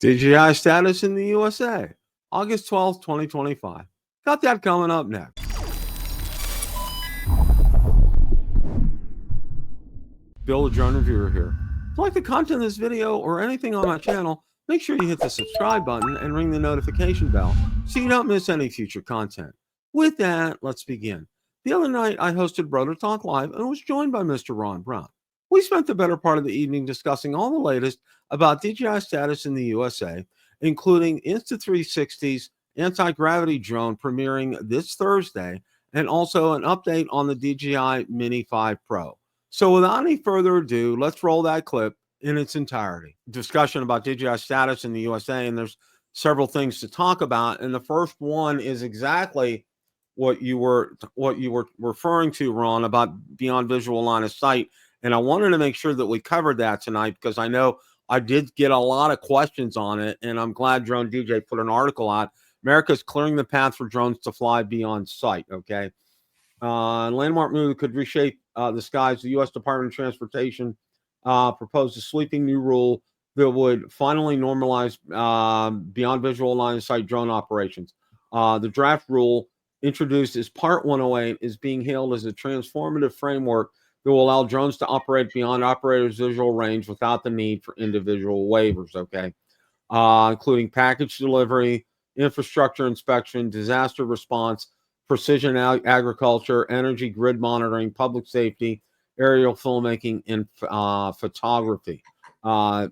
DJI status in the USA, August 12th, 2025. Got that coming up next. Bill, the drone reviewer here. If you like the content of this video or anything on my channel, make sure you hit the subscribe button and ring the notification bell so you don't miss any future content. With that, let's begin. The other night, I hosted Broder Talk Live and was joined by Mr. Ron Brown. We spent the better part of the evening discussing all the latest about DJI status in the USA, including Insta360's Antigravity drone premiering this Thursday, and also an update on the DJI Mini 5 Pro. So without any further ado, let's roll that clip in its entirety. Discussion about DJI status in the USA, and there's several things to talk about. And the first one is exactly what you were referring to, Ron, about beyond visual line of sight. And I wanted to make sure that we covered that tonight because I know I did get a lot of questions on it, and I'm glad Drone DJ put an article out. America's clearing the path for drones to fly beyond sight, okay? Landmark move could reshape the skies. The U.S. Department of Transportation proposed a sweeping new rule that would finally normalize beyond visual line of sight drone operations. The draft rule, introduced as Part 108, is being hailed as a transformative framework that will allow drones to operate beyond operators' visual range without the need for individual waivers, okay? Including package delivery, infrastructure inspection, disaster response, precision agriculture, energy grid monitoring, public safety, aerial filmmaking, and photography. Normalizing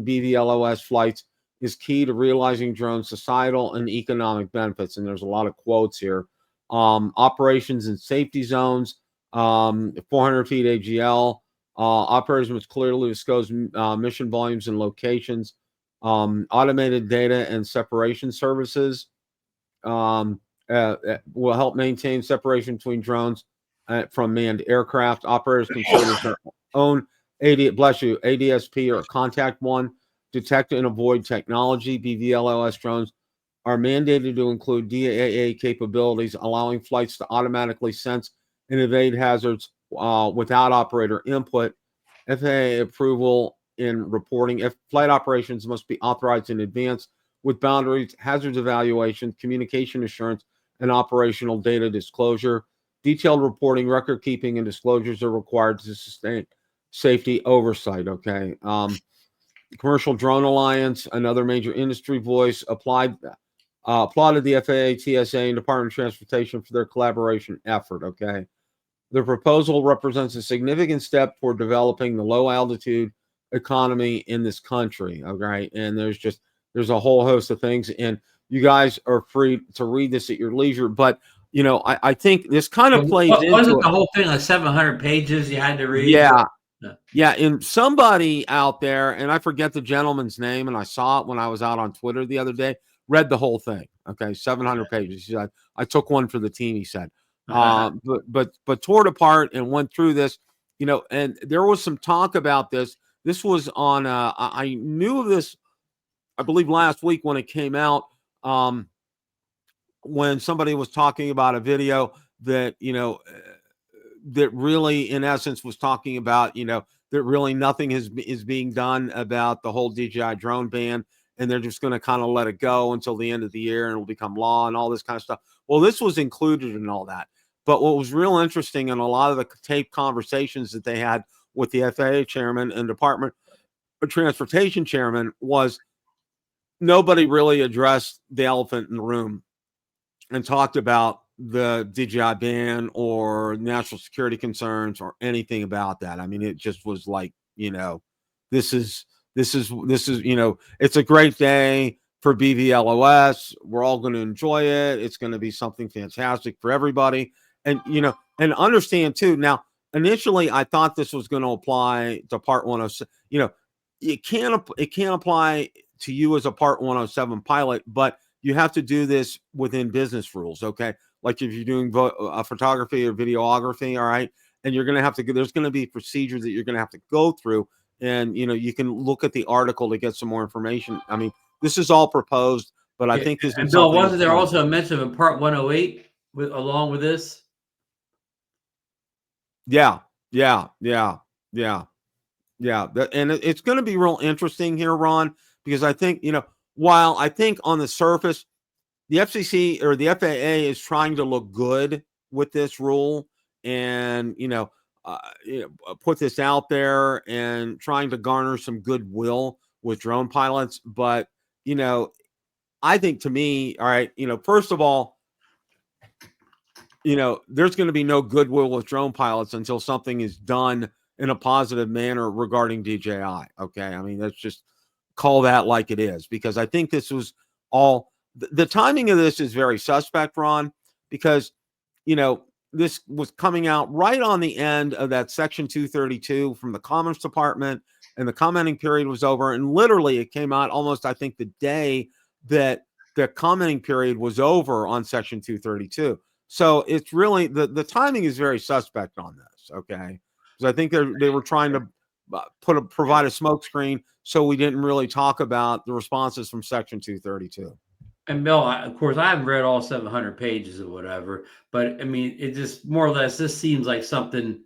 BVLOS flights is key to realizing drone societal and economic benefits. And there's a lot of quotes here. Operations in safety zones, 400 feet AGL. Operators must clearly disclose mission volumes and locations. Automated data and separation services will help maintain separation between drones from manned aircraft. Operators can service their own ADSP or contact one. Detect and avoid technology. BVLOS drones are mandated to include DAA capabilities, allowing flights to automatically sense and evade hazards without operator input. FAA approval in reporting. If flight operations must be authorized in advance with boundaries, hazards evaluation, communication assurance, and operational data disclosure. Detailed reporting, record keeping, and disclosures are required to sustain safety oversight, okay? Commercial Drone Alliance, another major industry voice, applauded the FAA, TSA, and Department of Transportation for their collaboration effort, okay? The proposal represents a significant step toward developing the low-altitude economy in this country, okay? And there's a whole host of things, and you guys are free to read this at your leisure, but, you know, I think this kind of plays into wasn't the whole thing like 700 pages you had to read? Yeah. Yeah, and somebody out there, and I forget the gentleman's name, and I saw it when I was out on Twitter the other day, read the whole thing, okay, 700 pages. He said, I took one for the team, he said. But tore it apart and went through this, you know, and there was some talk about this. This was on, I knew of this, I believe, last week when it came out, when somebody was talking about a video that, you know, that really, in essence, was talking about, you know, that really nothing is being done about the whole DJI drone ban, and they're just going to kind of let it go until the end of the year and it'll become law and all this kind of stuff. Well, this was included in all that. But what was real interesting in a lot of the taped conversations that they had with the FAA chairman and Department of Transportation chairman was nobody really addressed the elephant in the room and talked about the DJI ban or national security concerns or anything about that. I mean, it just was like, you know, this is, you know, it's a great day for BVLOS. We're all going to enjoy it. It's going to be something fantastic for everybody. And, you know, and understand too, now, initially I thought this was going to apply to Part 107. You know, it can't apply to you as a Part 107 pilot, but you have to do this within business rules, okay? Like if you're doing photography or videography, all right, and you're going to have to, there's going to be procedures that you're going to have to go through, and, you know, you can look at the article to get some more information. I mean, this is all proposed, but I think this is. Bill, wasn't there also a mention of Part 108 along with this? Yeah. And it's going to be real interesting here, Ron, because I think, while I think on the surface, the FCC or the FAA is trying to look good with this rule and, put this out there and trying to garner some goodwill with drone pilots. But, I think, to me, all right, first of all, there's going to be no goodwill with drone pilots until something is done in a positive manner regarding DJI. Okay. I mean, let's just call that like it is, because I think this was all the timing of this is very suspect, Ron, because, this was coming out right on the end of that Section 232 from the Commerce Department, and the commenting period was over. And literally it came out almost, I think, the day that the commenting period was over on Section 232. So it's really the timing is very suspect on this. Okay. Because I think they were trying to provide a smokescreen so we didn't really talk about the responses from Section 232. And Bill, of course, I haven't read all 700 pages or whatever, but I mean, it just more or less, this seems like something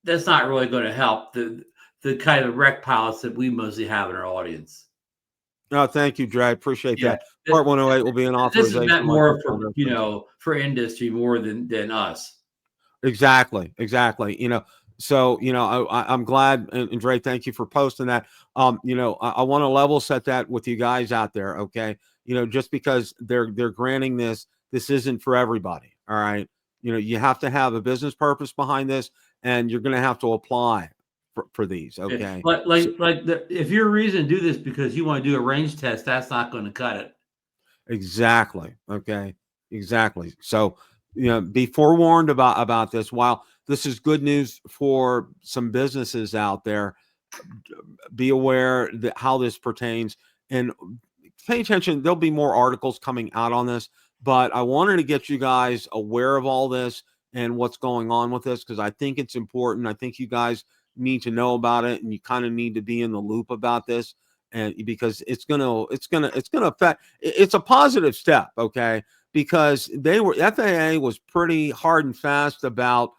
that's not really going to help the kind of wreck pilots that we mostly have in our audience. No, thank you, Dre. I appreciate that. Part 108 will be an authorization. This is meant more for, for industry more than us. Exactly. So, I'm glad, and Dre, thank you for posting that. I want to level set that with you guys out there. Okay. Just because they're granting this isn't for everybody. All right. You have to have a business purpose behind this, and you're going to have to apply for these. Okay. If your reason to do this because you want to do a range test, that's not going to cut it. Exactly. Okay. Exactly. So, be forewarned about this. While this is good news for some businesses out there, be aware that how this pertains, and pay attention. There'll be more articles coming out on this, but I wanted to get you guys aware of all this and what's going on with this, because I think it's important. I think you guys need to know about it, and you kind of need to be in the loop about this, and because it's gonna affect. It's a positive step, okay? Because FAA was pretty hard and fast about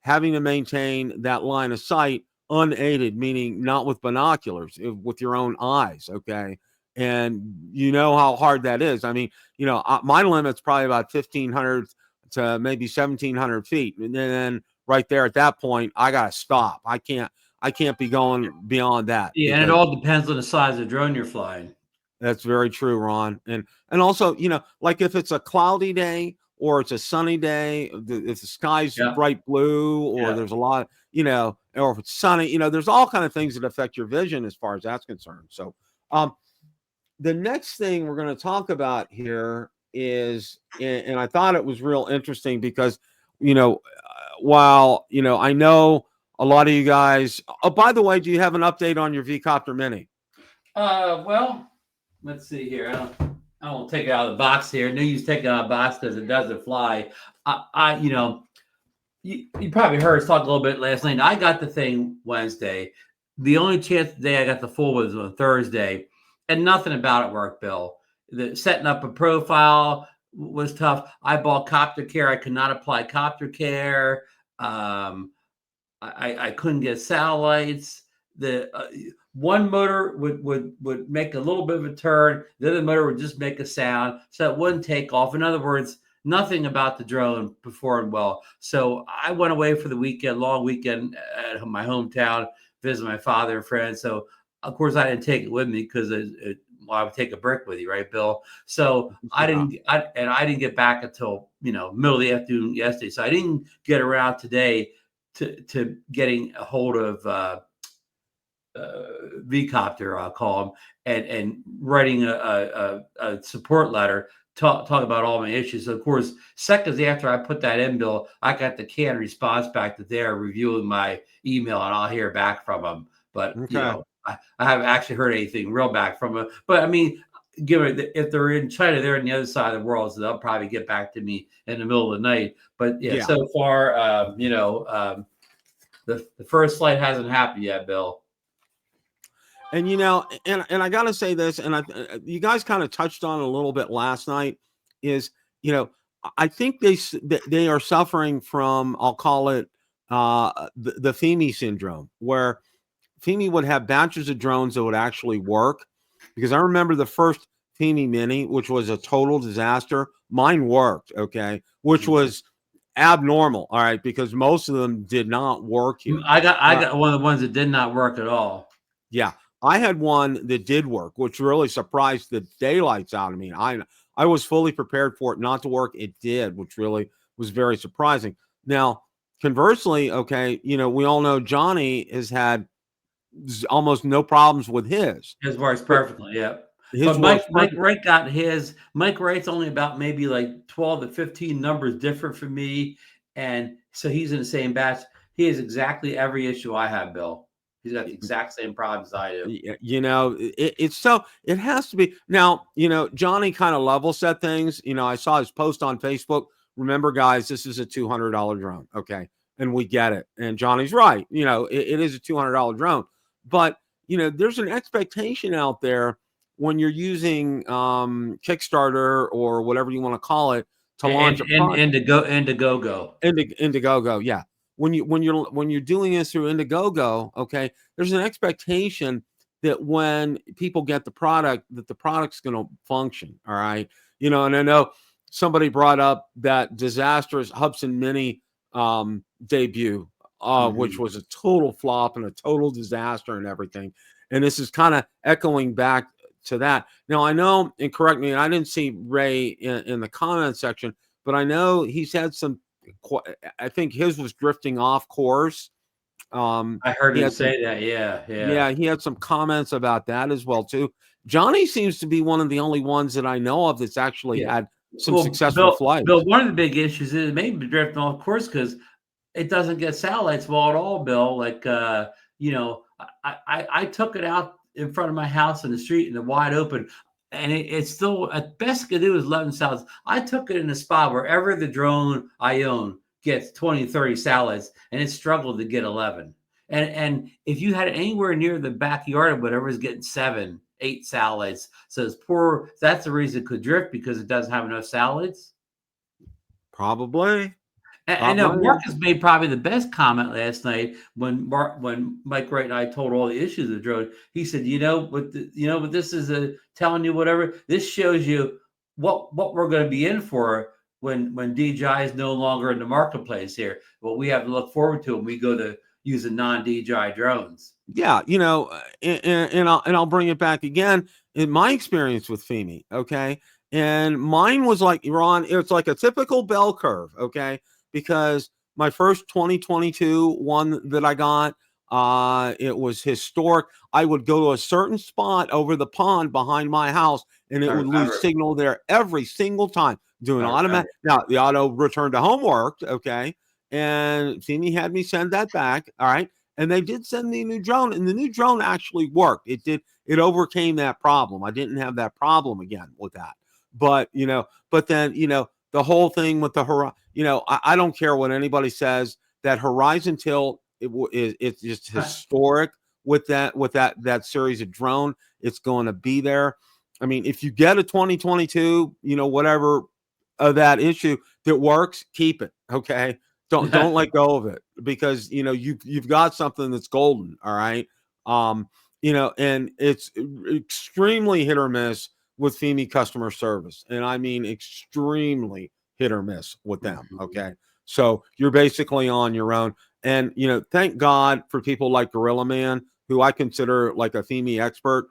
having to maintain that line of sight unaided, meaning not with binoculars, with your own eyes, okay? And how hard that is. I mean, my limit's probably about 1,500 to maybe 1,700 feet, and then right there at that point, I gotta stop. I can't be going beyond that. Yeah, and it all depends on the size of the drone you're flying. That's very true, Ron. And also, like if it's a cloudy day or it's a sunny day, if the sky's bright blue, or there's a lot, or if it's sunny, there's all kind of things that affect your vision as far as that's concerned. So, the next thing we're going to talk about here is, and I thought it was real interesting because, while, I know a lot of you guys, oh, by the way, do you have an update on your V-Copter Mini? Well, let's see here. I won't take it out of the box here. No use taking it out of the box because it doesn't fly. You probably heard us talk a little bit last night. I got the thing Wednesday. The only chance today I got the full was on Thursday, and nothing about it worked, Bill. The setting up a profile was tough. I bought Copter Care. I could not apply Copter Care. I couldn't get satellites. The one motor would make a little bit of a turn. The other motor would just make a sound, so it wouldn't take off. In other words, nothing about the drone performed well. So I went away for the weekend, long weekend at my hometown, visit my father and friends. So of course I didn't take it with me because I would take a brick with you, right, Bill? So I didn't get back until middle of the afternoon yesterday. So I didn't get around today to getting a hold of V-Copter, I'll call them, and writing a support letter, talk about all my issues. So of course, seconds after I put that in, Bill, I got the canned response back that they're reviewing my email, and I'll hear back from them. But I haven't actually heard anything real back from them. But I mean, given if they're in China, they're on the other side of the world, so they'll probably get back to me in the middle of the night. But so far, the first flight hasn't happened yet, Bill. And and I gotta say this, and you guys kind of touched on it a little bit last night, is I think they are suffering from, I'll call it the FEMI syndrome, where FEMI would have batches of drones that would actually work, because I remember the first DJI Mini, which was a total disaster. Mine worked, okay, which was abnormal, all right, because most of them did not work here. I got one of the ones that did not work at all. Yeah, I had one that did work, which really surprised the daylights out of me. I was fully prepared for it not to work. It did, which really was very surprising. Now, conversely, okay, we all know Johnny has had almost no problems with his. His works But perfectly, yeah. his But works Mike perfect. Wright got his. Mike Wright's only about maybe like 12 to 15 numbers different from me, and so he's in the same batch. He has exactly every issue I have, Bill. He's got the exact same problems I do. It's so it has to be now. Johnny kind of level set things. I saw his post on Facebook. Remember, guys, this is a $200 drone, okay, and we get it. And Johnny's right. It is a $200 drone, but there's an expectation out there when you're using Kickstarter or whatever you want to call it to launch a project. Indiegogo. Indiegogo, yeah. When you're doing this through Indiegogo, okay, there's an expectation that when people get the product, that the product's going to function. All right, and I know somebody brought up that disastrous Hudson Mini debut, which was a total flop and a total disaster and everything. And this is kind of echoing back to that. Now I know, and correct me, I didn't see Ray in the comment section, but I know he's had some. I think his was drifting off course. I heard him say that. Yeah. He had some comments about that as well too. Johnny seems to be one of the only ones that I know of that's actually had some successful flights. Bill, one of the big issues is it may be drifting off course because it doesn't get satellites well at all, Bill. Like I took it out in front of my house in the street in the wide open. And it's still, at best it could do is 11 satellites. I took it in a spot wherever the drone I own gets 20, 30 satellites, and it struggled to get 11. And if you had it anywhere near the backyard or whatever, is getting 7, 8 satellites. So it's poor. That's the reason it could drift, because it doesn't have enough satellites. Probably. I know Marcus made probably the best comment last night when Mike Wright and I told all the issues of the drone. He said, but this is telling you whatever. This shows you what we're going to be in for when DJI is no longer in the marketplace here. What we have to look forward to when we go to using non-DJI drones. Yeah, and I'll bring it back again in my experience with FEMI, okay? And mine was like, Ron, it's like a typical bell curve, okay? Because my first 2022 one that I got, it was historic. I would go to a certain spot over the pond behind my house, and it would lose signal there every single time. Doing automatic. Now the auto return to home worked, okay, and FEMI had me send that back. All right, and they did send me a new drone, and the new drone actually worked. It overcame that problem. I didn't have that problem again with that. But then the whole thing with the horizon. I don't care what anybody says. That horizon tilt, it's just historic with that series of drone. It's going to be there. I mean, if you get a 2022, whatever of that issue that works, keep it. Okay, don't let go of it, because you've got something that's golden. All right, and it's extremely hit or miss with FEMI customer service, and I mean extremely hit or miss with them. Okay, so you're basically on your own. And thank God for people like Gorilla Man, who I consider like a FEMI expert,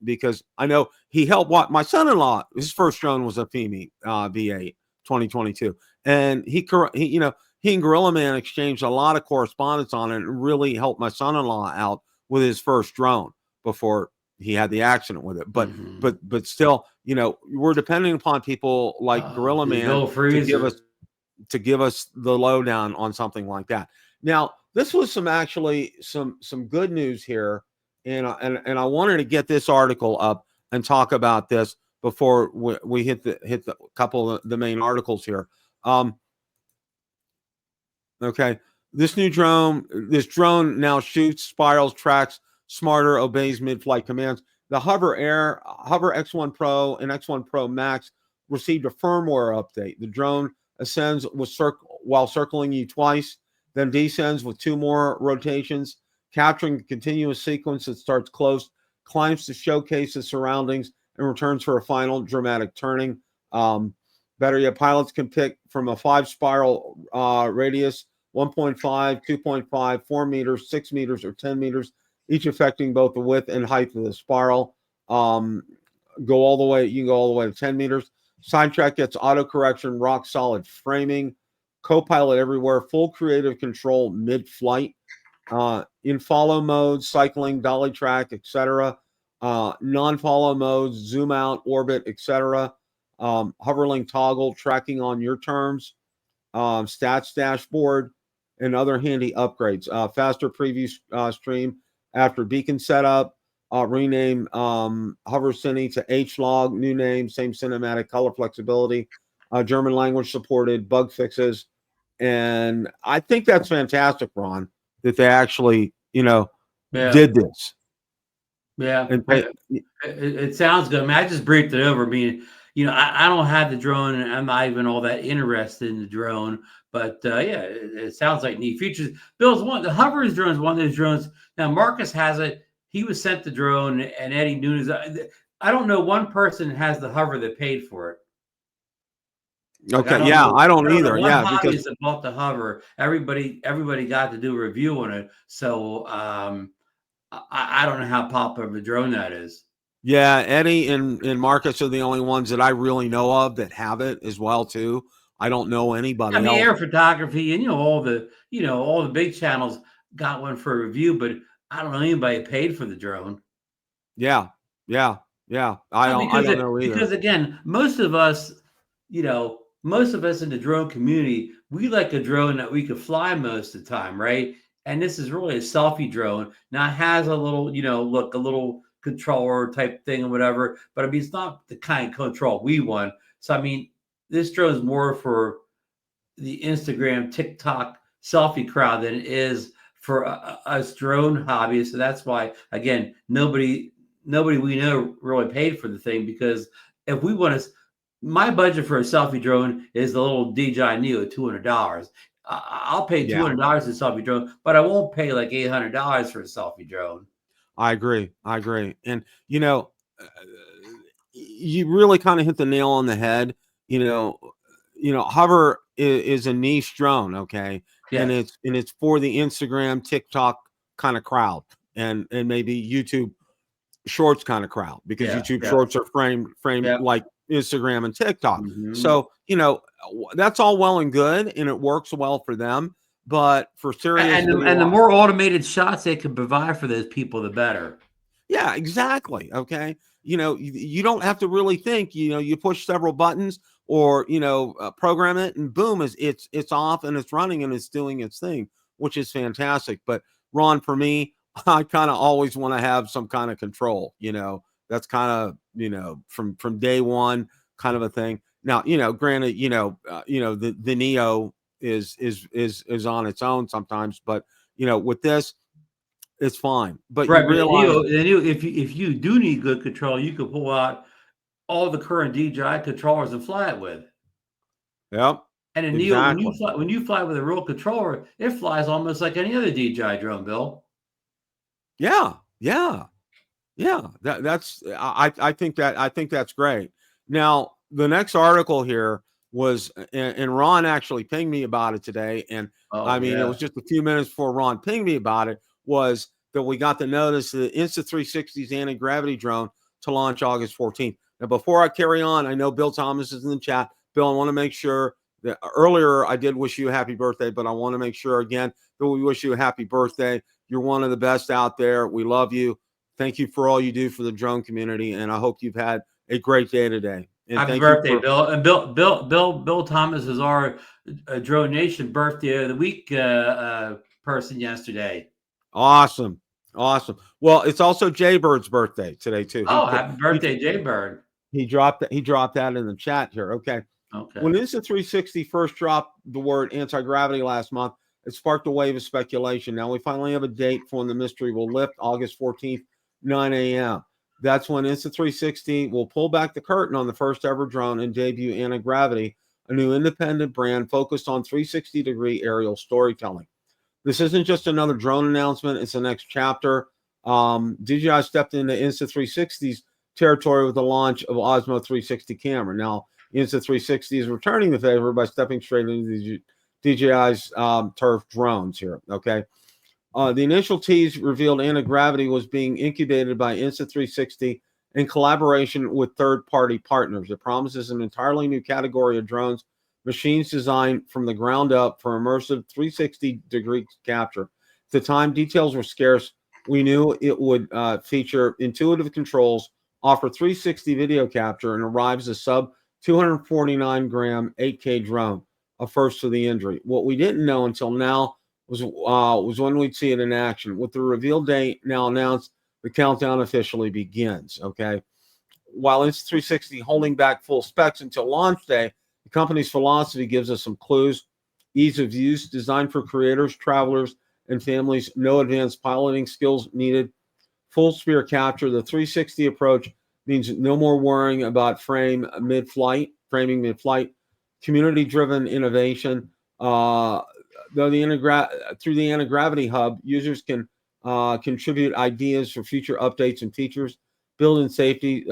because I know he helped my son-in-law. His first drone was a FEMI V8 2022, and he and Gorilla Man exchanged a lot of correspondence on it and really helped my son-in-law out with his first drone before he had the accident with it. But still, we're depending upon people like Gorilla Man to give us the lowdown on something like that. Now, this was some good news here, and I wanted to get this article up and talk about this before we hit the couple of the main articles here. Okay, this drone now shoots, spirals, tracks smarter, obeys mid-flight commands. The Hover X1 Pro and X1 Pro Max received a firmware update. The drone ascends while circling you twice, then descends with 2 more rotations, capturing a continuous sequence that starts close climbs to showcase the surroundings, and returns for a final dramatic turning. Better yet, pilots can pick from a 5 spiral radius, 1.5, 2.5, 4 meters, 6 meters, or 10 meters, each affecting both the width and height of the spiral. Go all the way, you can go all the way to 10 meters. Sidetrack gets auto correction, rock solid framing, co-pilot everywhere, full creative control mid-flight, in follow mode, cycling, dolly track, etc. Non-follow modes, zoom out, orbit, etc. Hoverlink toggle, tracking on your terms, stats dashboard, and other handy upgrades. Faster preview stream after beacon setup. Rename Hover Cine to H-Log, new name, same cinematic color flexibility, German language supported, bug fixes. And I think that's fantastic, Ron, that they actually, did this. Yeah. And It sounds good. I mean, I just briefed it over. I mean, I don't have the drone, and I'm not even all that interested in the drone. But yeah, it sounds like neat features. Bill's the Hover drone is one of those drones. Now Marcus has it. He was sent the drone, and Eddie Nunes. I don't know one person has the Hover that paid for it. Okay, I don't either. Yeah, because that bought the Hover. Everybody got to do a review on it. So I don't know how popular of a drone that is. Yeah, Eddie and Marcus are the only ones that I really know of that have it as well too. I don't know anybody else. Air Photography and all the big channels got one for a review, but I don't know anybody that paid for the drone. Yeah. I don't know either. Because again, most of us in the drone community, we like a drone that we could fly most of the time, right? And this is really a selfie drone. Now it has a little, a little controller type thing or whatever, but I mean, it's not the kind of control we want. So, I mean, this drone is more for the Instagram, TikTok selfie crowd than it is for us drone hobbyists. So that's why, again, nobody we know really paid for the thing, because if we want to, my budget for a selfie drone is the little DJI Neo, $200. I'll pay $200 for a selfie drone, but I won't pay like $800 for a selfie drone. I agree. And, you really kind of hit the nail on the head. Hover is a niche drone. Okay. Yes. And it's for the Instagram, TikTok kind of crowd, and maybe YouTube shorts kind of crowd, because YouTube shorts are framed like Instagram and TikTok. Mm-hmm. So, that's all well and good, and it works well for them. But for serious, and the more automated shots they can provide for those people, the better. Yeah, exactly. Okay. You don't have to really think, you push several buttons or, program it, and boom, it's off and it's running and it's doing its thing, which is fantastic. But Ron, for me, I kind of always want to have some kind of control, that's kind of, from day one kind of a thing. Now, granted, the Neo is on its own sometimes, but with this, it's fine. But right, you realize, if you do need good control, you can pull out all the current DJI controllers and fly it with. Yep. And in exactly. Neo, when you fly with a real controller, it flies almost like any other DJI drone, Bill. Yeah. That's I think that's great. Now, the next article here was, and Ron actually pinged me about it today, and it was just a few minutes before Ron pinged me about it, was that we got the notice the Insta360's anti-gravity drone to launch August 14th. Now, before I carry on, I know Bill Thomas is in the chat. Bill, I want to make sure that earlier I did wish you a happy birthday, but I want to make sure again that we wish you a happy birthday. You're one of the best out there. We love you. Thank you for all you do for the drone community, and I hope you've had a great day today. And happy birthday, Bill. And Bill Thomas is our Drone Nation birthday of the week person yesterday. Awesome. Well, it's also Jaybird's birthday today too. Happy birthday, Jaybird. He dropped that in the chat here. Okay. When Insta360 first dropped the word anti-gravity last month, it sparked a wave of speculation. Now we finally have a date for when the mystery will lift, August 14th, 9 a.m. That's when Insta360 will pull back the curtain on the first ever drone and debut Antigravity, a new independent brand focused on 360-degree aerial storytelling. This isn't just another drone announcement. It's the next chapter DJI stepped into Insta360's territory with the launch of Osmo 360 camera. Now, Insta360 is returning the favor by stepping straight into DJI's turf drones here. Okay. The initial tease revealed Antigravity was being incubated by Insta360 in collaboration with third-party partners. It promises an entirely new category of drones, machines designed from the ground up for immersive 360-degree capture. At the time details were scarce, we knew it would feature intuitive controls, offer 360 video capture, and arrive as a sub 249-gram 8K drone, a first for the industry. What we didn't know until now was when we'd see it in action. With the reveal date now announced, the countdown officially begins. Okay. While Insta360 holding back full specs until launch day, the company's philosophy gives us some clues. Ease of use, designed for creators, travelers, and families. No advanced piloting skills needed. Full sphere capture. The 360 approach means no more worrying about framing mid-flight. Community-driven innovation. Though through the Antigravity hub, users can contribute ideas for future updates and features, build-in safety,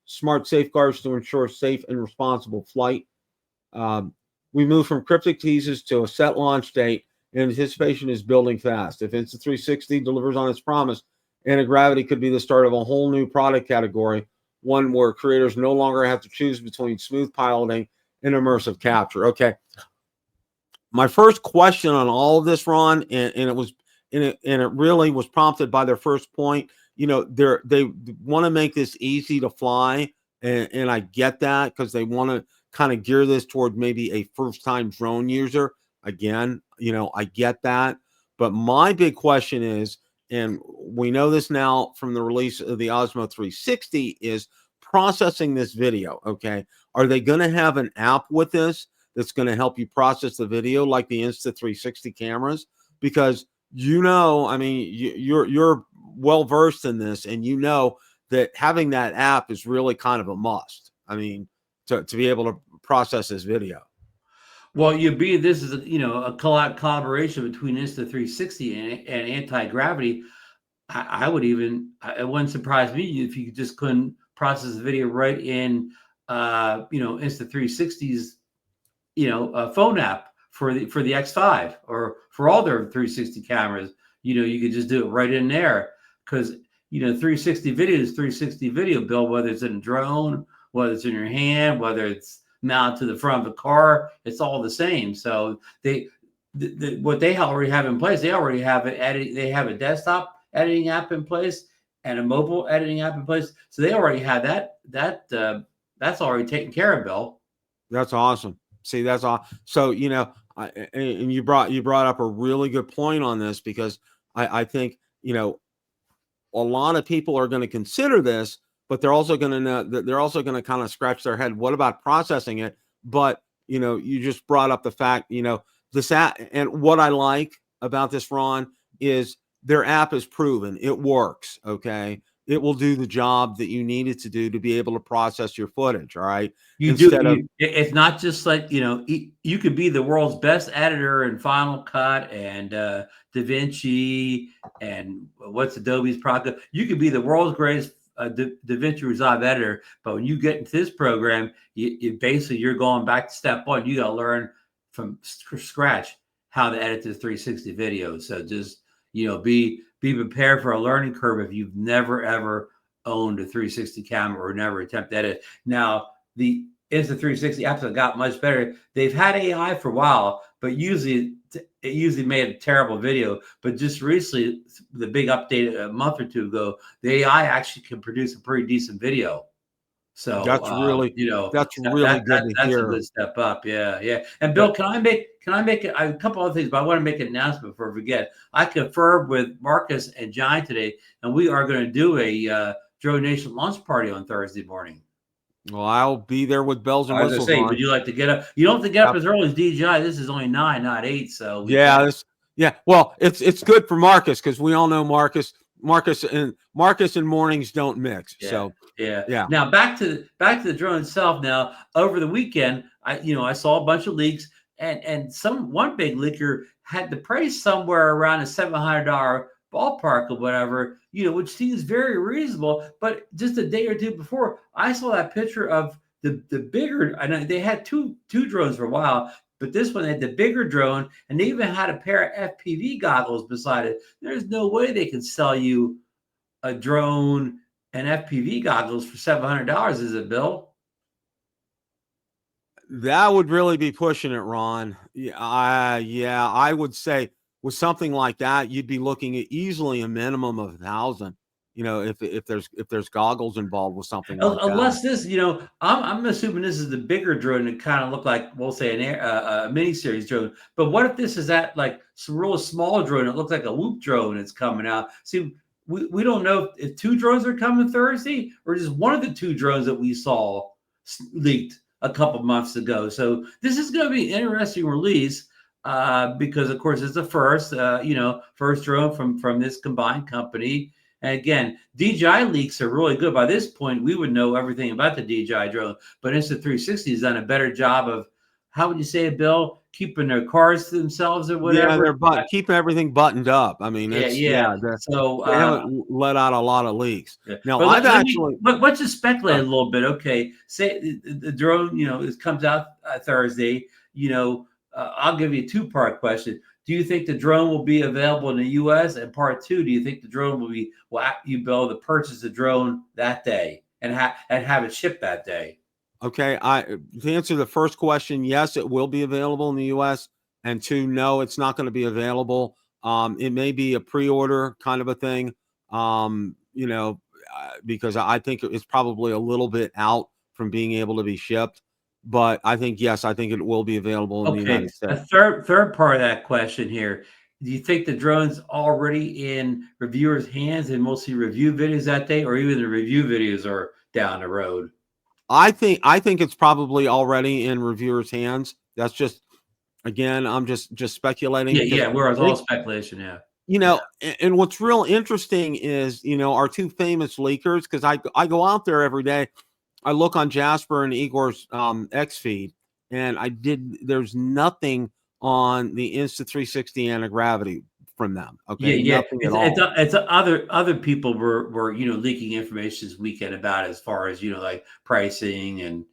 smart safeguards to ensure safe and responsible flight. We move from cryptic teases to a set launch date, and anticipation is building fast. If Insta360 delivers on its promise, Antigravity could be the start of a whole new product category, one where creators no longer have to choose between smooth piloting and immersive capture. Okay. My first question on all of this, Ron, and it really was prompted by their first point. You know, they want to make this easy to fly, and I get that, because they want to kind of gear this toward maybe a first-time drone user. Again, you know, I get that, but my big question is, and we know this now from the release of the Osmo 360, is processing this video. Okay, are they going to have an app with this that's going to help you process the video like the Insta360 cameras? Because, you know, I mean, you're well versed in this, and you know that having that app is really kind of a must. I mean, to be able to process this video. Well, this is a collaboration between Insta360 and Antigravity. It wouldn't surprise me if you just couldn't process the video right in Insta360's phone app for the X5 or for all their 360 cameras. You could just do it right in there, because 360 video is 360 video, Bill, whether it's in a drone, whether it's in your hand, whether it's mounted to the front of a car, it's all the same. So what they already have in place, they already have they have a desktop editing app in place and a mobile editing app in place. So they already have that's already taken care of, Bill. That's awesome. See, that's all. So, and you brought up a really good point on this, because I think, a lot of people are going to consider this, but they're also going to know that they're also going to kind of scratch their head. What about processing it? But, you just brought up the fact, this app, and what I like about this, Ron, is their app is proven. It works. Okay. It will do the job that you need it to do to be able to process your footage. All right. It's not just like, you could be the world's best editor in Final Cut and DaVinci and what's Adobe's product. You could be the world's greatest DaVinci Resolve editor, but when you get into this program, you're going back to step one. You got to learn from scratch how to edit this 360 video. So just, be prepared for a learning curve if you've never ever owned a 360 camera or never attempted to edit. Now, the Insta360 apps have got much better. They've had AI for a while, but it usually made a terrible video. But just recently, the big update a month or two ago, the AI actually can produce a pretty decent video. So that's really good to hear. A good step up. Yeah. And Bill, can I make a couple other things, but I want to make an announcement before I forget. I confirmed with Marcus and John today, and we are going to do a Drone Nation launch party on Thursday morning. Well, I'll be there with bells and whistles. Would you like to get up? You don't have to get up as early as DJI. This is only 9, not 8. So well, it's good for Marcus, because we all know Marcus and mornings don't mix. Yeah, so yeah. Now back to the drone itself. Now, over the weekend, I saw a bunch of leaks, and one big leaker had the price somewhere around a $700 ballpark or whatever, which seems very reasonable. But just a day or two before, I saw that picture of the bigger. I know they had two drones for a while, but this one had the bigger drone, and they even had a pair of FPV goggles beside it. There's no way they can sell you a drone and FPV goggles for $700, is it, Bill? That would really be pushing it, Ron. Yeah, I would say with something like that, you'd be looking at easily a minimum of 1,000. If there's goggles involved with something like Unless that. this, I'm assuming this is the bigger drone that kind of look like, we'll say, a mini series drone. But what if this is that like some real small drone? It looks like a Whoop drone that's coming out. See, we don't know if two drones are coming Thursday or just one of the two drones that we saw leaked a couple months ago. So this is going to be an interesting release because, of course, it's the first drone from this combined company. And again, DJI leaks are really good. By this point, we would know everything about the DJI drone, but Insta360 has done a better job of, how would you say it, Bill? Keeping their cars to themselves or whatever. Yeah, they're keeping everything buttoned up. I mean, Yeah. So they haven't let out a lot of leaks. yeah. Now, But let's just speculate uh, a little bit. Okay, say the drone, it comes out Thursday. I'll give you a two-part question. Do you think the drone will be available in the U.S.? And part two, do you think the drone will be, you be able to purchase the drone that day and have it shipped that day? Okay, to answer the first question, yes, it will be available in the U.S. And two, no, it's not going to be available. It may be a pre-order kind of a thing, because I think it's probably a little bit out from being able to be shipped. But I think, yes, I think it will be available in the United A States. third part of that question here. Do you think the drone's already in reviewers' hands and we'll see review videos that day, or even the review videos are down the road? I think it's probably already in reviewers' hands. That's just, again, I'm just speculating. Yeah. Whereas all speculation, yeah. And what's real interesting is, our two famous leakers, because I go out there every day. I look on Jasper and Igor's X feed, and there's nothing on the Insta360 Antigravity from them. Okay, Yeah. nothing at all. It's other people were leaking information this weekend about as far as like pricing and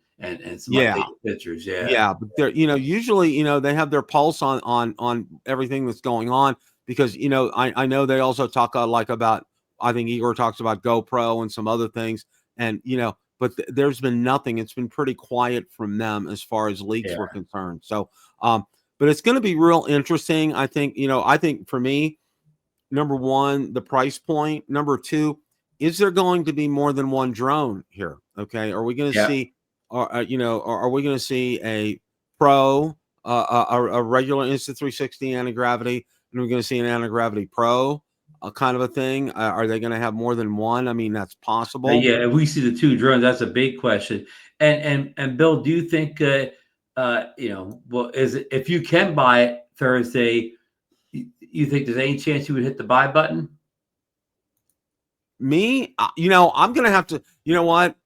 some Yeah, updated pictures. Yeah. yeah, but they're usually they have their pulse on everything that's going on, because I know they also talk like about, I think Igor talks about GoPro and some other things, and but there's been nothing. It's been pretty quiet from them as far as leaks Yeah. were concerned. So, but it's going to be real interesting. I think for me, number one, the price point. Number two, is there going to be more than one drone here? Okay, are we going to Yeah. see, are we going to see a Pro, a regular Insta360 Antigravity, and we're going to see an Antigravity Pro, kind of a thing? Are they going to have more than one? I mean, that's possible. Yeah, if we see the two drones, that's a big question. And Bill, do you think well, if you can buy it Thursday, you think there's any chance you would hit the buy button? Me, I'm going to have to, what?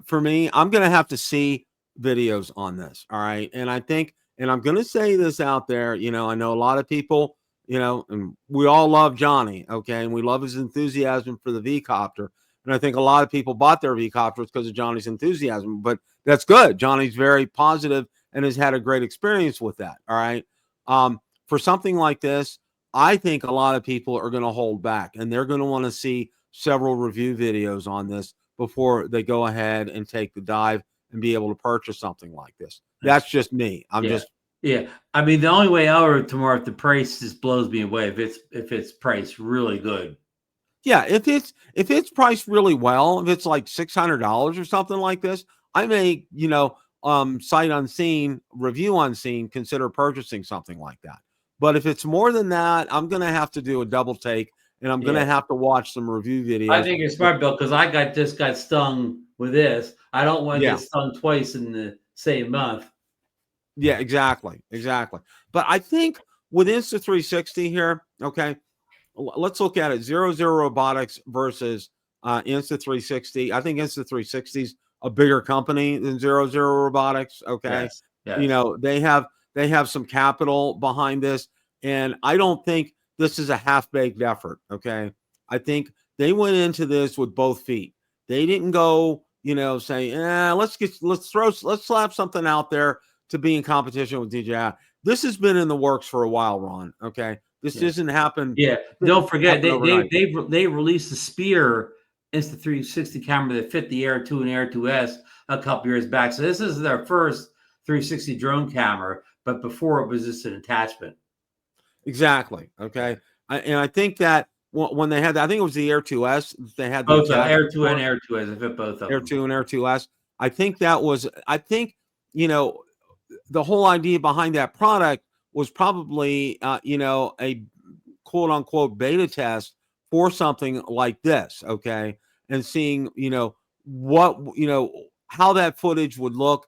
For me, I'm going to have to see videos on this. All right. And I think, and I'm going to say this out there, I know a lot of people, and we all love Johnny. Okay. And we love his enthusiasm for the V-Copter. And I think a lot of people bought their V-Copters because of Johnny's enthusiasm, but that's good. Johnny's very positive and has had a great experience with that. All right. For something like this, I think a lot of people are going to hold back, and they're going to want to see several review videos on this before they go ahead and take the dive and be able to purchase something like this. That's just me. Yeah. I mean, the only way out of tomorrow, if the price just blows me away, if it's priced really good. Yeah, if it's priced really well, if it's like $600 or something like this, I may, sight unseen, review unseen, consider purchasing something like that. But if it's more than that, I'm gonna have to do a double take, and I'm gonna have to watch some review videos. I think it's smart, Bill, because I just got stung with this. I don't want to get stung twice in the same month. Yeah, exactly. But I think with Insta360 here, okay, let's look at it. 00 Robotics versus Insta360. I think Insta360 is a bigger company than 00 Robotics. Okay, yes. they have some capital behind this, and I don't think this is a half-baked effort. Okay. I think they went into this with both feet. They didn't go, say, let's slap something out there to be in competition with DJI. This has been in the works for a while, Ron. Okay. This doesn't happen. Yeah. Don't forget, overnight. they released the Spear Insta360 camera that fit the Air 2 and Air 2S a couple years back. So this is their first 360 drone camera, but before it was just an attachment. Exactly. Okay. And I think that when they had, I think it was the Air 2S, they had both Air 2 and Air 2S. They fit both of Air them. 2 and Air 2S. I think the whole idea behind that product was probably, a quote unquote beta test for something like this. Okay. And seeing, how that footage would look.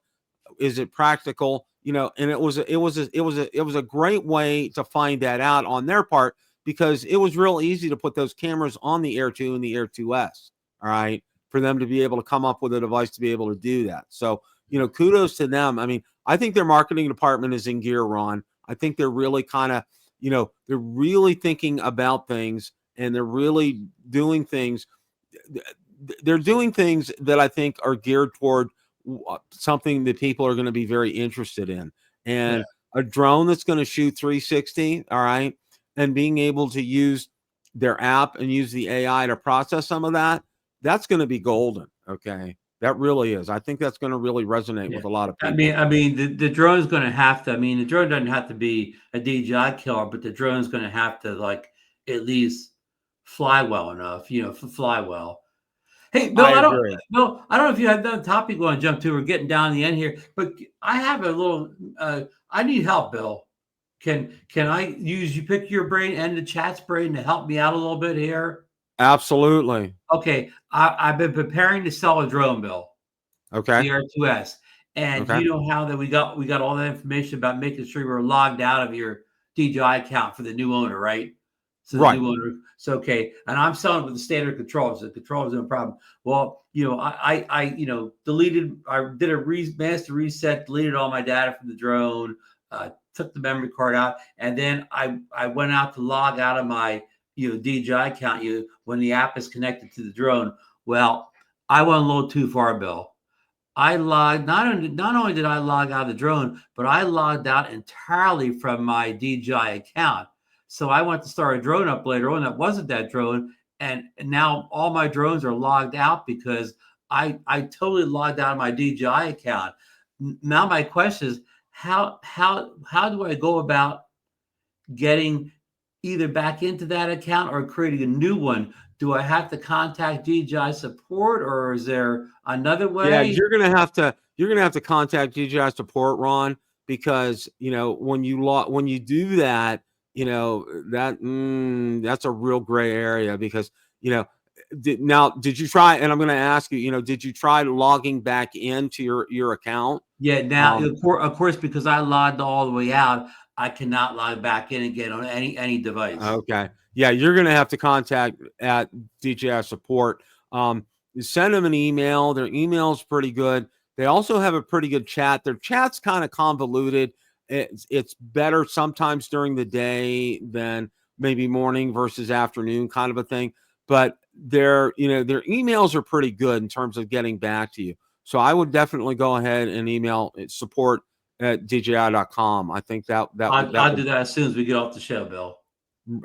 Is it practical? And it was a great way to find that out on their part, because it was real easy to put those cameras on the Air 2 and the Air 2S. All right. For them to be able to come up with a device to be able to do that. So, kudos to them. I mean, I think their marketing department is in gear, Ron. I think they're really kind of, they're really thinking about things, and they're really doing things. They're doing things that I think are geared toward something that people are going to be very interested in. And a drone that's going to shoot 360, all right, and being able to use their app and use the AI to process some of that, that's going to be golden. Okay. That really is. I think that's going to really resonate with a lot of people. I mean, the drone's going to have to, the drone doesn't have to be a DJI killer, but the drone's going to have to at least fly well enough, fly well. Hey, Bill, I don't know if you have another topic you want to jump to. We're getting down to the end here, but I have a little, I need help, Bill. Can I use, you pick your brain and the chat's brain to help me out a little bit here? Absolutely. Okay. I've been preparing to sell a drone, Bill. Okay. The R2S. And you know how that we got all that information about making sure we're logged out of your DJI account for the new owner, right? So the new owner. So okay. And I'm selling with the standard controls. The controls are no problem. Well, I deleted, I did a master reset, deleted all my data from the drone, took the memory card out, and then I went out to log out of my DJI account when the app is connected to the drone. Well, I went a little too far, Bill. I logged, not only did I log out of the drone, but I logged out entirely from my DJI account. So I went to start a drone up later on that wasn't that drone, and now all my drones are logged out because I totally logged out of my DJI account. Now my question is, how do I go about getting either back into that account or creating a new one? Do I have to contact DJI support, or is there another way? Yeah, you're gonna have to contact DJI support, Ron, because when you do that, that's a real gray area, because did you try? And I'm going to ask you, did you try logging back into your account? Yeah. Now, of course, because I logged all the way out, I cannot log back in again on any device. Okay. Yeah, you're going to have to contact at DJI support. Send them an email. Their email is pretty good. They also have a pretty good chat. Their chat's kind of convoluted. It's better sometimes during the day than maybe morning versus afternoon, kind of a thing. But their emails are pretty good in terms of getting back to you. So I would definitely go ahead and email support at DJI.com. I think I'll do that as soon as we get off the show, Bill.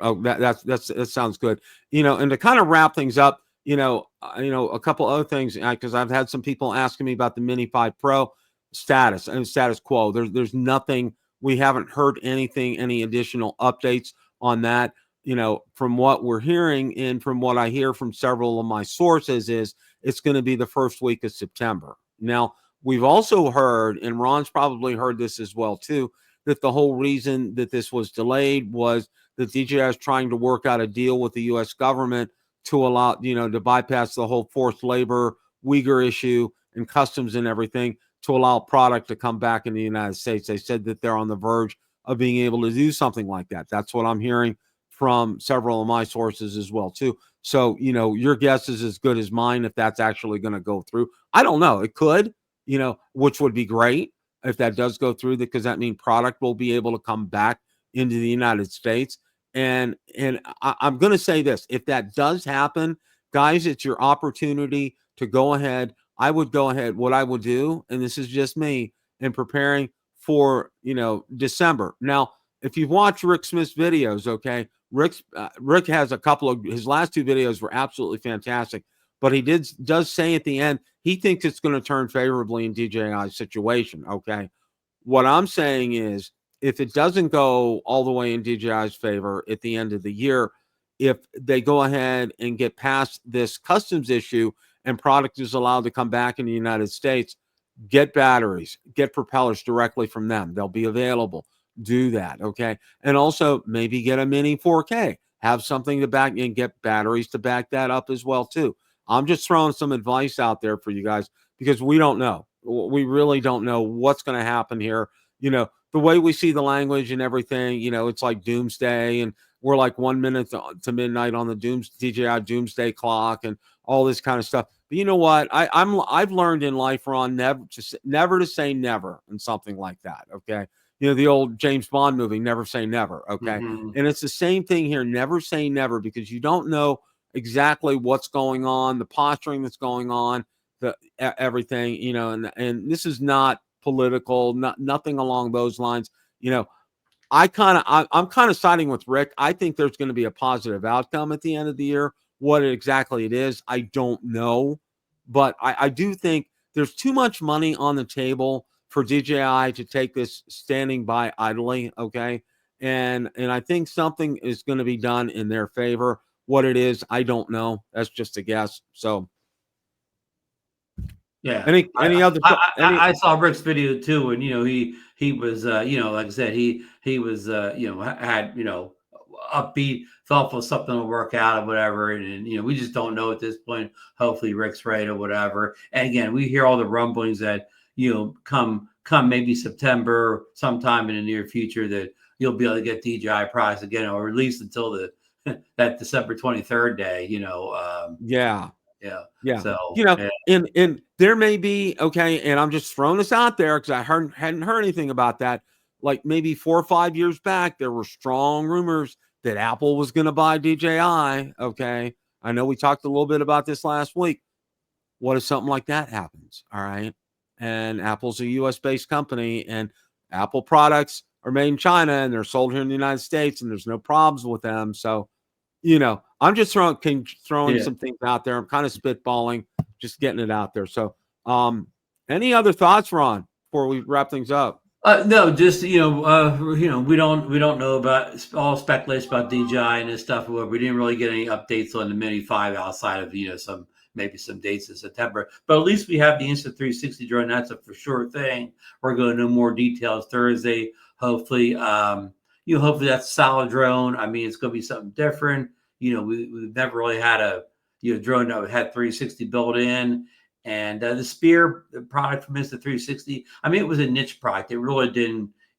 Oh, that sounds good. And to kind of wrap things up, a couple other things, because I've had some people asking me about the Mini 5 Pro status and status quo. There's nothing. We haven't heard anything, any additional updates on that. From what we're hearing and from what I hear from several of my sources, is it's going to be the first week of September. Now, we've also heard, and Ron's probably heard this as well too, that the whole reason that this was delayed was that DJI is trying to work out a deal with the U.S. government to allow, to bypass the whole forced labor, Uyghur issue, and customs and everything, to allow product to come back in the United States. They said that they're on the verge of being able to do something like that. That's what I'm hearing from several of my sources as well too. So, your guess is as good as mine if that's actually going to go through. I don't know. It could, which would be great if that does go through, because that means product will be able to come back into the United States. And I'm going to say this: if that does happen, guys, it's your opportunity to go ahead. I would go ahead. What I would do, and this is just me, in preparing for December. Now, if you've watched Rick Smith's videos, okay, Rick has a couple of his last two videos were absolutely fantastic, but he does say at the end he thinks it's going to turn favorably in DJI's situation. Okay, what I'm saying is, if it doesn't go all the way in DJI's favor at the end of the year, if they go ahead and get past this customs issue and product is allowed to come back in the United States, get batteries, get propellers directly from them. They'll be available. Do that, okay? And also maybe get a Mini 4K. Have something to back and get batteries to back that up as well too. I'm just throwing some advice out there for you guys because we don't know. We really don't know what's going to happen here. The way we see the language and everything, it's like doomsday, and we're like 1 minute to midnight on the DJI doomsday clock and all this kind of stuff. But you know what? I've learned in life, Ron, never to say never and something like that. Okay. The old James Bond movie, Never Say Never. Okay. Mhm. And it's the same thing here. Never say never, because you don't know exactly what's going on, the posturing that's going on, everything, and this is not political, nothing along those lines. I'm kind of siding with Rick. I think there's going to be a positive outcome at the end of the year. What exactly it is, I don't know, but I do think there's too much money on the table for DJI to take this standing by idly. Okay. And I think something is going to be done in their favor. What it is, I don't know. That's just a guess. So Yeah, any other I saw Rick's video too, and he was like I said, he was had upbeat, thoughtful, something will work out or whatever, and we just don't know at this point. Hopefully Rick's right or whatever. And again, we hear all the rumblings that come maybe September, sometime in the near future, that you'll be able to get DJI products again, or at least until that December 23rd day. Yeah. Yeah. Yeah. So yeah. And there may be, okay, and I'm just throwing this out there because I hadn't heard anything about that. Like maybe 4 or 5 years back, there were strong rumors that Apple was going to buy DJI. Okay. I know we talked a little bit about this last week. What if something like that happens? All right. And Apple's a US based company, and Apple products are made in China and they're sold here in the United States, and there's no problems with them. So, I'm just throwing Yeah. some things out there. I'm kind of spitballing, just getting it out there. So, any other thoughts, Ron, before we wrap things up? No, just we don't know about all speculation about DJI and this stuff. We didn't really get any updates on the Mini 5 outside of maybe some dates in September. But at least we have the Insta360 drone. That's a for sure thing. We're going to know more details Thursday. Hopefully, hopefully that's a solid drone. I mean, it's going to be something different. We've never really had a drone that had 360 built in. And the Spear product from Insta360, I mean, it was a niche product. It really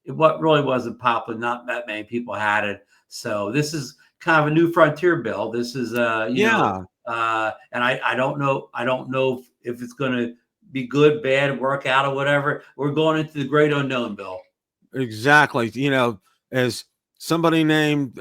wasn't popular. Not that many people had it. So this is kind of a new frontier build. This is, and I don't know if it's going to be good, bad, work out or whatever. We're going into the great unknown, Bill. Exactly. As somebody named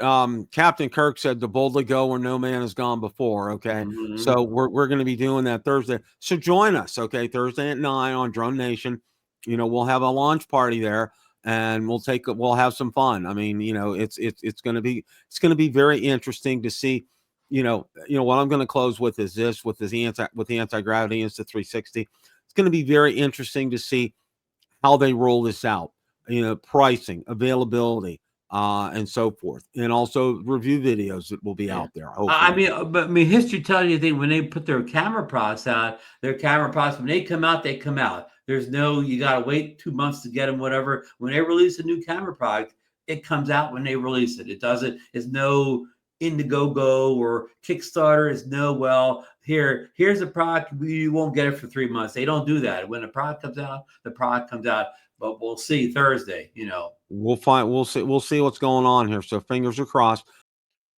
Captain Kirk said, to boldly go where no man has gone before. Okay. Mhm. So we're going to be doing that Thursday. So join us. Okay. Thursday at 9 on Drone Nation. We'll have a launch party there, and we'll have some fun. I mean, it's going to be very interesting to see, what I'm going to close with is this, with the anti-gravity Insta360. It's going to be very interesting to see how they roll this out, pricing, availability, and so forth, and also review videos that will be out there. Hopefully. History tells you that when they put their camera products out, when they come out, they come out. There's no, you got to wait 2 months to get them, whatever. When they release a new camera product, it comes out when they release it. It's no Indiegogo or Kickstarter. It's no, well, here's a product. You won't get it for 3 months. They don't do that. When the product comes out, the product comes out. But we'll see Thursday, We'll see what's going on here. So fingers are crossed.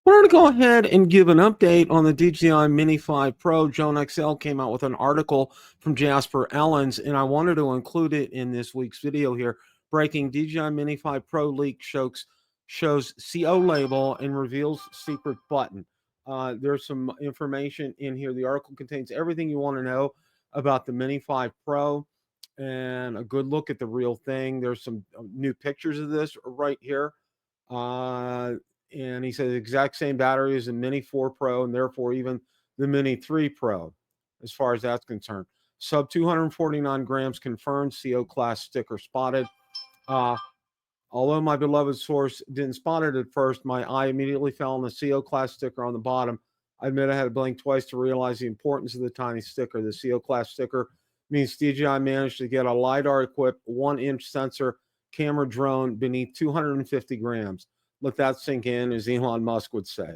We're going to go ahead and give an update on the DJI Mini 5 Pro. Joan XL came out with an article from Jasper Ellens, and I wanted to include it in this week's video here. Breaking: DJI Mini 5 Pro leak shows shows CO label and reveals secret button. There's some information in here. The article contains everything you want to know about the Mini 5 Pro and a good look at the real thing. There's some new pictures of this right here. And he says exact same battery as the Mini 4 Pro and therefore even the Mini 3 Pro as far as that's concerned. Sub 249 grams confirmed, CO class sticker spotted. Although my beloved source didn't spot it at first, my eye immediately fell on the CO class sticker on the bottom. I admit I had to blink twice to realize the importance of the tiny sticker. The CO class sticker means DJI managed to get a LiDAR-equipped 1-inch sensor camera drone beneath 250 grams. Let that sink in, as Elon Musk would say.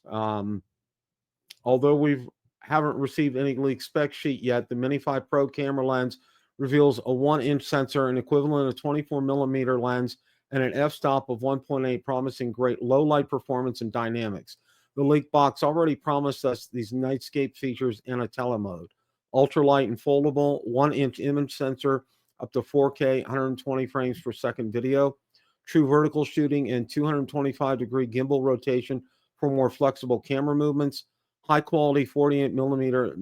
Although we haven't received any leaked spec sheet yet, the Mini 5 Pro camera lens reveals a 1-inch sensor, an equivalent of 24-millimeter lens, and an f-stop of 1.8, promising great low-light performance and dynamics. The leaked box already promised us these nightscape features in a telemode. Ultralight and foldable, 1-inch image sensor, up to 4K, 120 frames per second video, true vertical shooting, and 225-degree gimbal rotation for more flexible camera movements, high-quality 48-millimeter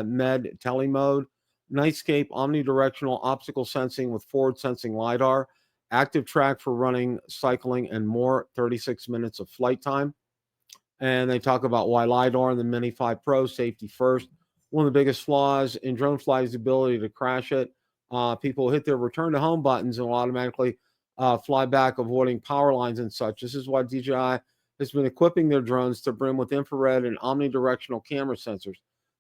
MED telemode, nightscape omnidirectional optical sensing with forward-sensing LiDAR, active track for running, cycling, and more, 36 minutes of flight time. And they talk about why LiDAR and the Mini 5 Pro, safety first. One of the biggest flaws in drone flight is the ability to crash it. People hit their return to home buttons and will automatically fly back, avoiding power lines and such. This is why DJI has been equipping their drones to brim with infrared and omnidirectional camera sensors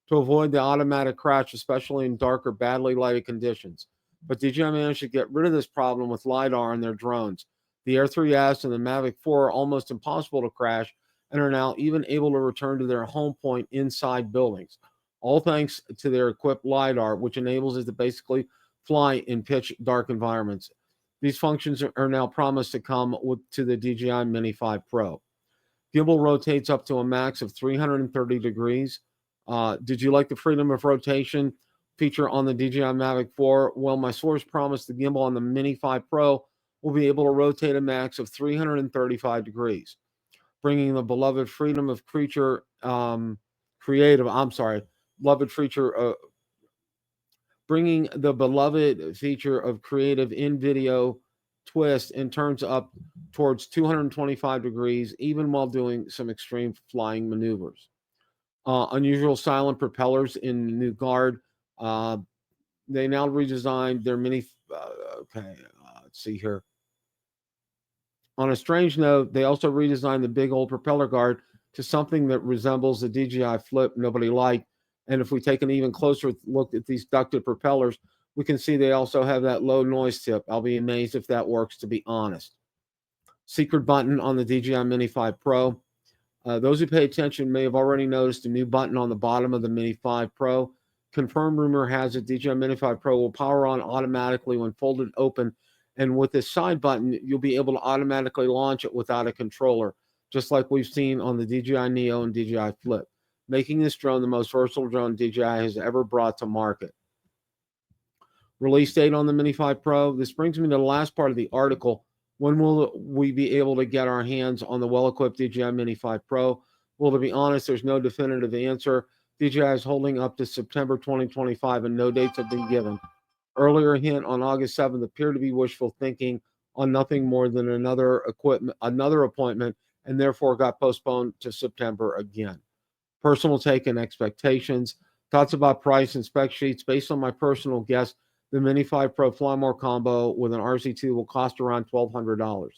to avoid the automatic crash, especially in dark or badly lighted conditions. But DJI managed to get rid of this problem with LiDAR in their drones. The Air 3S and the Mavic 4 are almost impossible to crash and are now even able to return to their home point inside buildings, all thanks to their equipped LiDAR, which enables it to basically fly in pitch dark environments. These functions are now promised to come to the DJI Mini 5 Pro. Gimbal rotates up to a max of 330 degrees. Did you like the freedom of rotation feature on the DJI Mavic 4? Well, my source promised the gimbal on the Mini 5 Pro will be able to rotate a max of 335 degrees, bringing the beloved freedom of creature bringing the beloved feature of creative in-video twist and turns up towards 225 degrees, even while doing some extreme flying maneuvers. Unusual silent propellers in the new guard. They now redesigned their Mini. Let's see here. On a strange note, they also redesigned the big old propeller guard to something that resembles the DJI Flip nobody liked. And if we take an even closer look at these ducted propellers, we can see they also have that low noise tip. I'll be amazed if that works, to be honest. Secret button on the DJI Mini 5 Pro. Those who pay attention may have already noticed a new button on the bottom of the Mini 5 Pro. Confirmed rumor has it DJI Mini 5 Pro will power on automatically when folded open. And with this side button, you'll be able to automatically launch it without a controller, just like we've seen on the DJI Neo and DJI Flip, making this drone the most versatile drone DJI has ever brought to market. Release date on the Mini 5 Pro. This brings me to the last part of the article. When will we be able to get our hands on the well-equipped DJI Mini 5 Pro? Well, to be honest, there's no definitive answer. DJI is holding up to September 2025 and no dates have been given. Earlier hint on August 7th appeared to be wishful thinking on nothing more than another appointment, and therefore got postponed to September again. Personal take and expectations. Thoughts about price and spec sheets. Based on my personal guess, the Mini 5 Pro Fly More combo with an RC2 will cost around $1,200.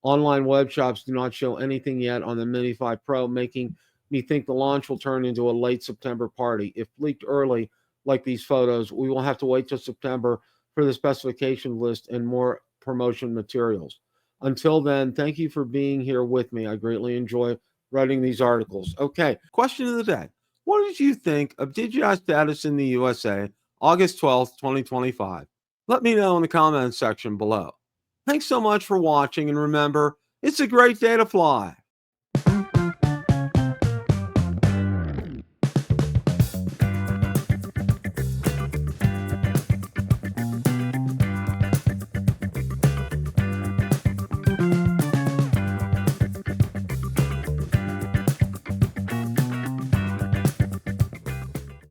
Online web shops do not show anything yet on the Mini 5 Pro, making me think the launch will turn into a late September party. If leaked early, like these photos, we will have to wait till September for the specification list and more promotion materials. Until then, thank you for being here with me. I greatly enjoy writing these articles. Okay, question of the day. What did you think of DJI status in the USA August 12th, 2025? Let me know in the comments section below. Thanks so much for watching, and remember, it's a great day to fly.